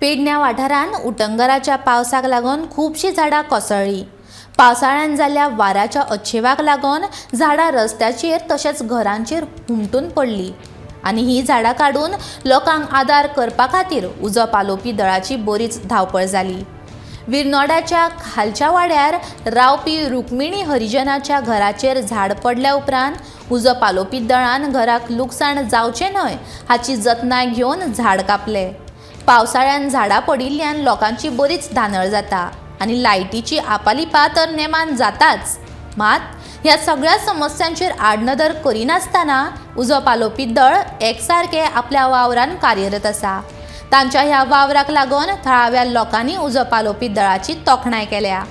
पेडण्या वाठारांत उटंगराच्या पावसाक लागून खूबशीं झाडां कोसळ्ळीं। पावसाळ्यान जाल्ल्या वाऱ्याच्या अच्छेवाक लागून झाडां रस्त्याचेर तशेंच घरांचेर हुमटून पडलीं आनी ही झाडां काडून लोकांक आदार करपा खातीर उजो पालोवपी दळाची बरीच धांवपळ जाली। विर्नोड्याच्या खालच्या वाड्यार रावपी रुक्मिणी हरिजनाच्या घराचेर झाड पडल्या उपरांत उजो पालोवपी दळान घराक लुकसाण जावचें न्हय हाची जतनाय घेवन झाड कापलें। पावसाळ्यान झाडां पडिल्ल्यान लोकांची बरीच धांदळ जाता आनी लायटीची आपालिपा तर नेमान जाताच। मात ह्या सगळ्या समस्यांचेर आडनदर करिनासतना उजो पालोवपी दळ एकसारके आपल्या वावरान कार्यरत आसा। तांच्या ह्या वावराक लागून थळाव्या लोकांनी उजो पालोवपी दळाची तोखणाय केल्या।